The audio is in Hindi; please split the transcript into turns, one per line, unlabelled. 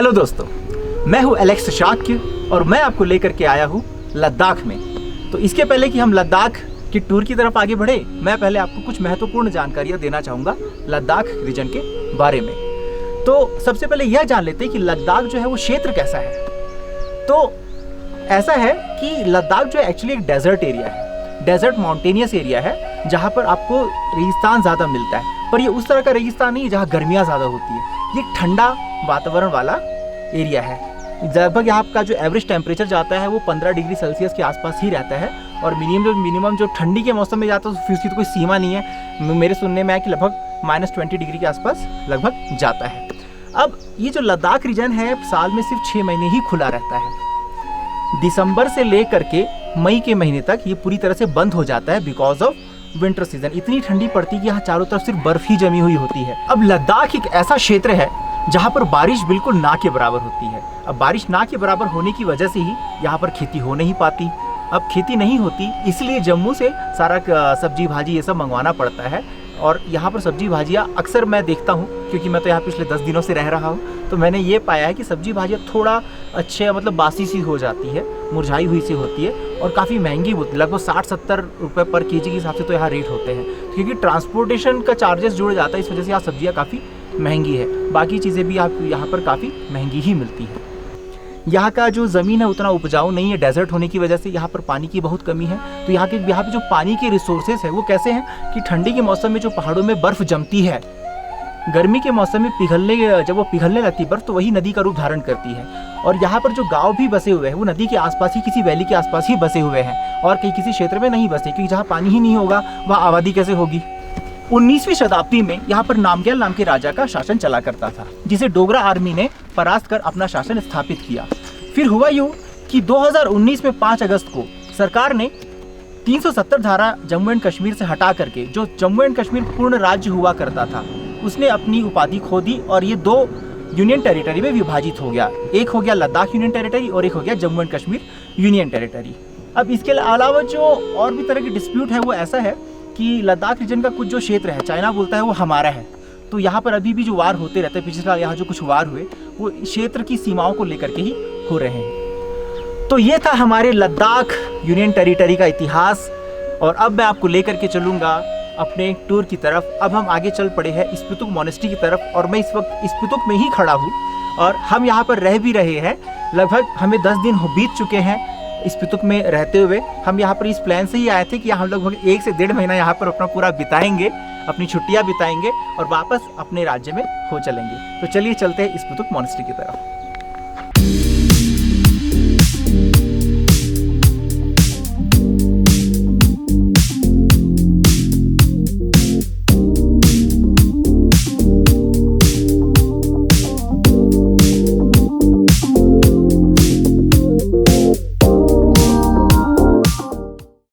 हेलो दोस्तों, मैं हूं एलेक्स शाक्य और मैं आपको लेकर के आया हूं लद्दाख में। तो इसके पहले कि हम लद्दाख की टूर की तरफ आगे बढ़े, मैं पहले आपको कुछ महत्वपूर्ण जानकारियां देना चाहूँगा लद्दाख रीजन के बारे में। तो सबसे पहले यह जान लेते हैं कि लद्दाख जो है वो क्षेत्र कैसा है। तो ऐसा है कि लद्दाख जो है एक्चुअली एक डेजर्ट एरिया है, डेजर्ट माउंटेनियस एरिया है, जहाँ पर आपको रेगिस्तान ज़्यादा मिलता है। पर ये उस तरह का रेगिस्तान नहीं है जहाँ गर्मियाँ ज़्यादा होती है। ये ठंडा वातावरण वाला एरिया है। लगभग यहाँ का जो एवरेज टेम्परेचर जाता है वो 15 डिग्री सेल्सियस के आसपास ही रहता है। और मिनिमम जो ठंडी के मौसम में जाता है तो उसकी तो कोई सीमा नहीं है। मेरे सुनने में है कि लगभग -20 डिग्री के आसपास लगभग जाता है। अब ये जो लद्दाख रीजन है साल में सिर्फ 6 महीने ही खुला रहता है। दिसंबर से लेकर के मई के महीने तक ये पूरी तरह से बंद हो जाता है बिकॉज ऑफ विंटर सीजन। इतनी ठंडी पड़ती है कि यहाँ चारों तरफ सिर्फ बर्फ ही जमी हुई होती है। अब लद्दाख एक ऐसा क्षेत्र है जहाँ पर बारिश बिल्कुल ना के बराबर होती है। अब बारिश ना के बराबर होने की वजह से ही यहाँ पर खेती हो नहीं पाती। अब खेती नहीं होती इसलिए जम्मू से सारा सब्जी भाजी ये सब मंगवाना पड़ता है। और यहाँ पर सब्जी भाजियाँ अक्सर मैं देखता हूँ, क्योंकि मैं तो यहाँ पिछले 10 दिनों से रह रहा हूँ, तो मैंने ये पाया है कि सब्जी भाजियाँ थोड़ा अच्छे मतलब बासी सी हो जाती है, मुरझाई हुई सी होती है और काफ़ी महंगी होती है। लगभग 60-70 रुपये पर केजी के हिसाब से तो यहाँ रेट होते हैं, क्योंकि ट्रांसपोर्टेशन का चार्जेस जुड़ जाता है। इस वजह से यहाँ सब्जियाँ काफ़ी महंगी है। बाकी चीज़ें भी आप यहाँ पर काफ़ी महंगी ही मिलती है। यहाँ का जो ज़मीन है उतना उपजाऊ नहीं है, डेजर्ट होने की वजह से यहाँ पर पानी की बहुत कमी है। तो यहाँ पे जो पानी के रिसोर्सेज है वो कैसे हैं कि ठंडी के मौसम में जो पहाड़ों में बर्फ़ जमती है, गर्मी के मौसम में जब वो पिघलने लगती है बर्फ़, तो वही नदी का रूप धारण करती है। और यहाँ पर जो गाँव भी बसे हुए हैं वो नदी के आसपास ही, किसी वैली के आसपास ही बसे हुए हैं और कहीं किसी क्षेत्र में नहीं बसे, क्योंकि जहाँ पानी ही नहीं होगा वहाँ आबादी कैसे होगी। 19वीं शताब्दी में यहाँ पर नामग्याल नाम के राजा का शासन चला करता था, जिसे डोगरा आर्मी ने परास्त कर अपना शासन स्थापित किया। फिर हुआ यूँ कि 2019 में 5 अगस्त को सरकार ने 370 धारा जम्मू एंड कश्मीर से हटा करके, जो जम्मू एंड कश्मीर पूर्ण राज्य हुआ करता था, उसने अपनी उपाधि खो दी और ये 2 यूनियन टेरिटरी में विभाजित हो गया। एक हो गया लद्दाख यूनियन टेरिटरी और एक हो गया Jammu and Kashmir union territory. अब इसके अलावा जो और भी तरह की डिस्प्यूट है वो ऐसा है कि लद्दाख रीजन का कुछ जो क्षेत्र है चाइना बोलता है वो हमारा है। तो यहाँ पर अभी भी जो वार होते रहते हैं, पिछले साल यहाँ जो कुछ वार हुए वो क्षेत्र की सीमाओं को लेकर के ही हो रहे हैं। तो ये था हमारे लद्दाख यूनियन टेरिटरी का इतिहास। और अब मैं आपको लेकर के चलूँगा अपने टूर की तरफ। अब हम आगे चल पड़े हैं स्पितुक मोनेस्ट्री की तरफ और मैं इस वक्त स्पितुक में ही खड़ा हूँ और हम यहाँ पर रह भी रहे हैं। लगभग हमें 10 दिन बीत चुके हैं स्पितुक में रहते हुए। हम यहाँ पर इस प्लान से ही आए थे कि हम लगभग 1 से 1.5 महीना यहाँ पर अपना पूरा बिताएंगे, अपनी छुट्टियाँ बिताएंगे और वापस अपने राज्य में हो चलेंगे। तो चलिए चलते हैं स्पितुक मोनेस्ट्री की तरफ।